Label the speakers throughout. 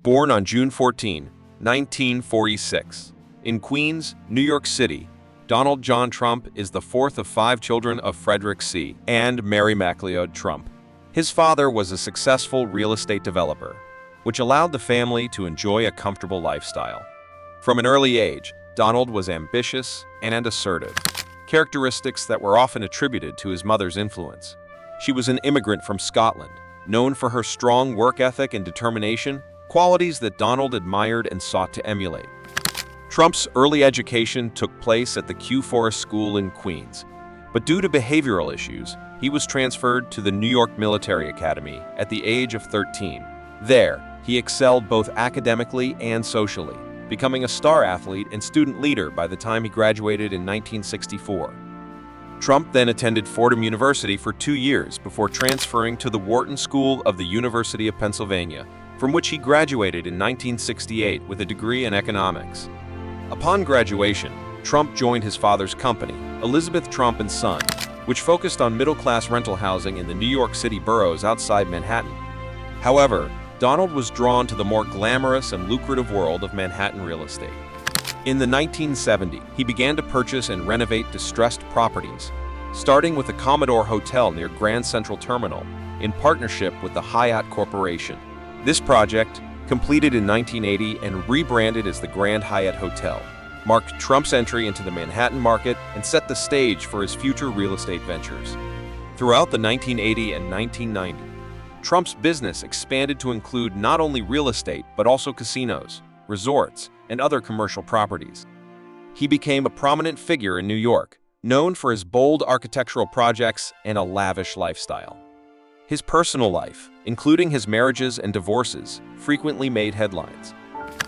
Speaker 1: Born on June 14, 1946, in Queens, New York City, Donald John Trump is the fourth of 5 children of Frederick C. and Mary MacLeod Trump. His father was a successful real estate developer, which allowed the family to enjoy a comfortable lifestyle. From an early age, Donald was ambitious and assertive, characteristics that were often attributed to his mother's influence. She was an immigrant from Scotland, known for her strong work ethic and determination, qualities that Donald admired and sought to emulate. Trump's early education took place at the Kew Forest School in Queens, but due to behavioral issues, he was transferred to the New York Military Academy at the age of 13. There, he excelled both academically and socially, becoming a star athlete and student leader by the time he graduated in 1964. Trump then attended Fordham University for 2 years before transferring to the Wharton School of the University of Pennsylvania, from which he graduated in 1968 with a degree in economics. Upon graduation, Trump joined his father's company, Elizabeth Trump & Son, which focused on middle-class rental housing in the New York City boroughs outside Manhattan. However, Donald was drawn to the more glamorous and lucrative world of Manhattan real estate. In the 1970s, he began to purchase and renovate distressed properties, starting with the Commodore Hotel near Grand Central Terminal, in partnership with the Hyatt Corporation. This project, completed in 1980 and rebranded as the Grand Hyatt Hotel, marked Trump's entry into the Manhattan market and set the stage for his future real estate ventures. Throughout the 1980s and 1990s, Trump's business expanded to include not only real estate but also casinos, resorts, and other commercial properties. He became a prominent figure in New York, known for his bold architectural projects and a lavish lifestyle. His personal life, including his marriages and divorces, frequently made headlines.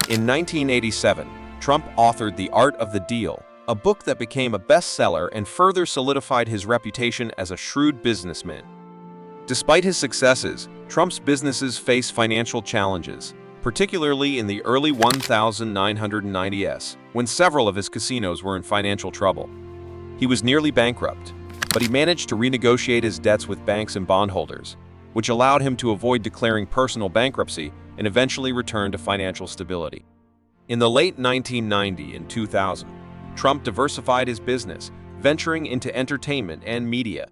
Speaker 1: In 1987, Trump authored The Art of the Deal, a book that became a bestseller and further solidified his reputation as a shrewd businessman. Despite his successes, Trump's businesses face financial challenges, particularly in the early 1990s, when several of his casinos were in financial trouble. He was nearly bankrupt, but he managed to renegotiate his debts with banks and bondholders, which allowed him to avoid declaring personal bankruptcy and eventually return to financial stability. In the late 1990s and 2000, Trump diversified his business, venturing into entertainment and media.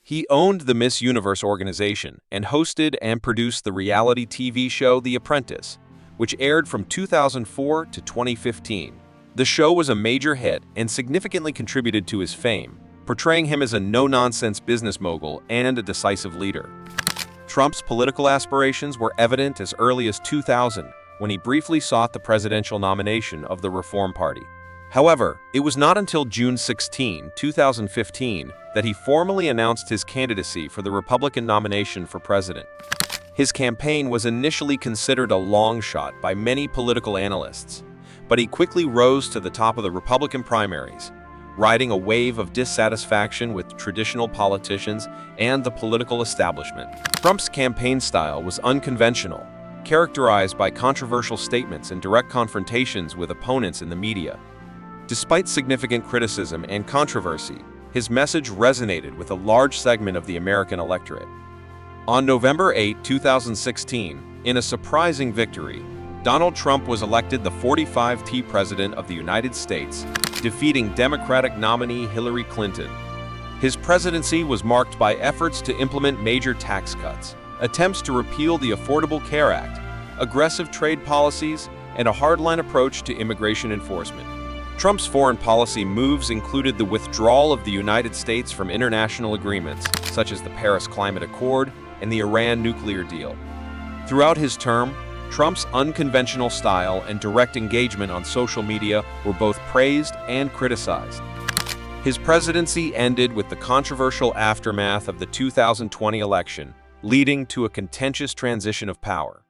Speaker 1: He owned the Miss Universe organization and hosted and produced the reality TV show The Apprentice, which aired from 2004 to 2015. The show was a major hit and significantly contributed to his fame, portraying him as a no-nonsense business mogul and a decisive leader. Trump's political aspirations were evident as early as 2000, when he briefly sought the presidential nomination of the Reform Party. However, it was not until June 16, 2015, that he formally announced his candidacy for the Republican nomination for president. His campaign was initially considered a long shot by many political analysts, but he quickly rose to the top of the Republican primaries, riding a wave of dissatisfaction with traditional politicians and the political establishment. Trump's campaign style was unconventional, characterized by controversial statements and direct confrontations with opponents in the media. Despite significant criticism and controversy, his message resonated with a large segment of the American electorate. On November 8, 2016, in a surprising victory, Donald Trump was elected the 45th President of the United States, defeating Democratic nominee Hillary Clinton. His presidency was marked by efforts to implement major tax cuts, attempts to repeal the Affordable Care Act, aggressive trade policies, and a hardline approach to immigration enforcement. Trump's foreign policy moves included the withdrawal of the United States from international agreements, such as the Paris Climate Accord and the Iran nuclear deal. Throughout his term, Trump's unconventional style and direct engagement on social media were both praised and criticized. His presidency ended with the controversial aftermath of the 2020 election, leading to a contentious transition of power.